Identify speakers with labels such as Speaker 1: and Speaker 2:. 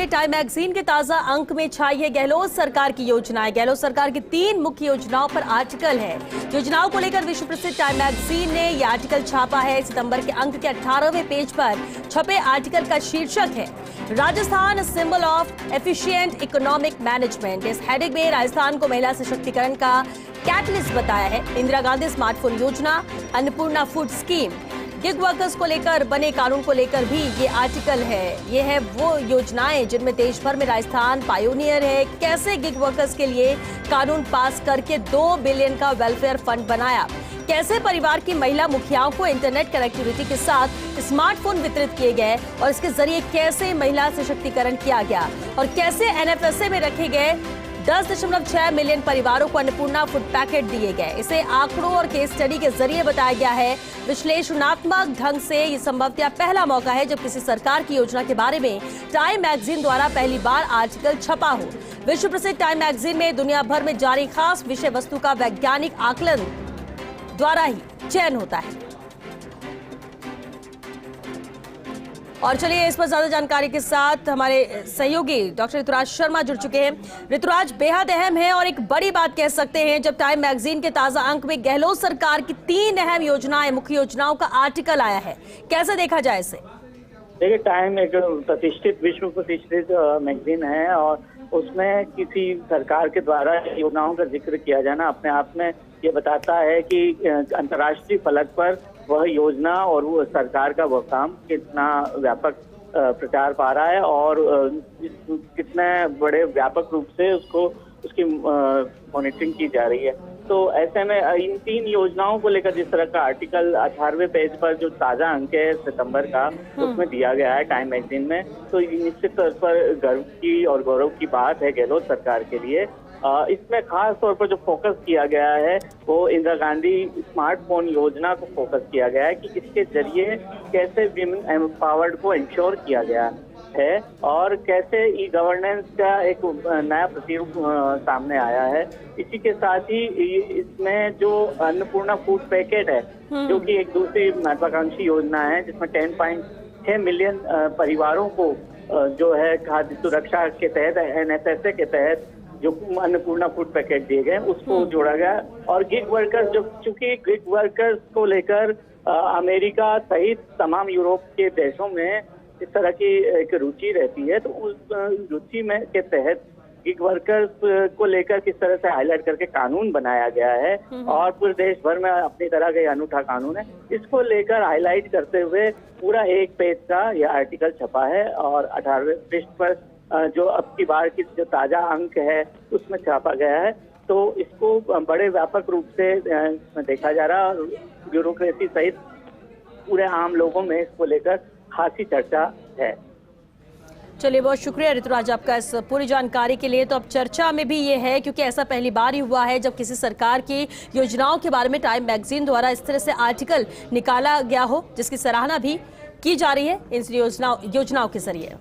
Speaker 1: Time magazine के ताजा अंक में छाई है गहलोत सरकार की योजनाएं। गहलोत सरकार की 3 मुख्य योजनाओं पर आर्टिकल है। योजनाओं को लेकर विश्व प्रसिद्ध टाइम मैगजीन ने यह आर्टिकल छापा है। सितंबर के अंक के 18वें पेज पर छपे आर्टिकल का शीर्षक है Rajasthan symbol of efficient economic management. इस हेडिंग में राजस्थान को महिला सशक्तिकरण का कैटलिस्ट बताया है। इंदिरा गांधी स्मार्टफोन योजना, Annapurna food scheme, gig workers को लेकर बने कानून को लेकर भी ये आर्टिकल है। ये है वो योजनाएं जिनमें देश भर में राजस्थान पायोनियर है। कैसे गिग वर्कर्स के लिए कानून पास करके 2 बिलियन का वेलफेयर फंड बनाया, कैसे परिवार की महिला मुखियाओं को इंटरनेट कनेक्टिविटी के साथ स्मार्टफोन वितरित किए गए और इसके जरिए कैसे महिला सशक्तिकरण किया गया, और कैसे एनएफएसए में रखे गए 10.6 मिलियन परिवारों को अन्नपूर्णा फूड पैकेट दिए गए। इसे आंकड़ों और केस स्टडी के जरिए बताया गया है। विश्लेषणात्मक ढंग से ये संभवतः पहला मौका है जब किसी सरकार की योजना के बारे में टाइम मैगजीन द्वारा पहली बार आर्टिकल छपा हो। विश्व प्रसिद्ध टाइम मैगजीन में दुनिया भर में जारी खास विषय वस्तु का वैज्ञानिक आकलन द्वारा ही चयन होता है। और चलिए इस पर ज्यादा जानकारी के साथ हमारे सहयोगी डॉक्टर ऋतुराज शर्मा जुड़ चुके हैं। ऋतुराज, बेहद अहम है और एक बड़ी बात कह सकते हैं जब टाइम मैगजीन के ताजा अंक में गहलोत सरकार की 3 अहम योजनाएं, मुख्य योजनाओं का आर्टिकल आया है। कैसे देखा जाए इसे?
Speaker 2: देखिए, टाइम एक प्रतिष्ठित, विश्व प्रतिष्ठित मैगजीन है और उसमें किसी सरकार के द्वारा योजनाओं का जिक्र किया जाना अपने आप में ये बताता है कि अंतर्राष्ट्रीय फलक पर वह योजना और वो सरकार का वह काम कितना व्यापक प्रचार पा रहा है और कितने बड़े व्यापक रूप से उसकी मॉनिटरिंग की जा रही है। तो ऐसे में इन 3 योजनाओं को लेकर जिस तरह का आर्टिकल 18वें पेज पर जो ताजा अंक है सितंबर का, उसमें दिया गया है टाइम मैगजीन में, तो निश्चित तौर पर गर्व की और गौरव की बात है गहलोत सरकार के लिए। इसमें खास तौर पर जो फोकस किया गया है वो इंदिरा गांधी स्मार्टफोन योजना को फोकस किया गया है कि इसके जरिए कैसे विमेन एम्पावर्ड को इंश्योर किया गया है और कैसे ई गवर्नेंस का एक नया प्रतिरूप सामने आया है। इसी के साथ ही इसमें जो अन्नपूर्णा फूड पैकेट है, जो कि एक दूसरी महत्वाकांक्षी योजना है जिसमें 10.6 मिलियन परिवारों को जो है खाद्य सुरक्षा के तहत, एनएफएसए के तहत जो अन्नपूर्णा फूड पैकेट दिए गए उसको जोड़ा गया। और गिग वर्कर्स, जो चूंकि गिग वर्कर्स को लेकर अमेरिका सहित तमाम यूरोप के देशों में इस तरह की एक रुचि रहती है, तो उस रुचि में के तहत गिग वर्कर्स को लेकर किस तरह से हाईलाइट करके कानून बनाया गया है और पूरे देश भर में अपनी तरह का अनूठा कानून है, इसको लेकर हाईलाइट करते हुए पूरा 1 पेज का यह आर्टिकल छपा है और 18वें पृष्ठ पर जो अब की बार की जो ताजा अंक है उसमें छापा गया है। तो इसको बड़े व्यापक रूप से देखा जा रहा है। ब्यूरोक्रेसी सहित पूरे आम लोगों में इसको लेकर खासी चर्चा है।
Speaker 1: चलिए, बहुत शुक्रिया ऋतुराज आपका इस पूरी जानकारी के लिए। तो अब चर्चा में भी ये है क्योंकि ऐसा पहली बार ही हुआ है जब किसी सरकार की योजनाओं के बारे में टाइम मैगजीन द्वारा इस तरह से आर्टिकल निकाला गया हो, जिसकी सराहना भी की जा रही है इन योजनाओं के जरिए।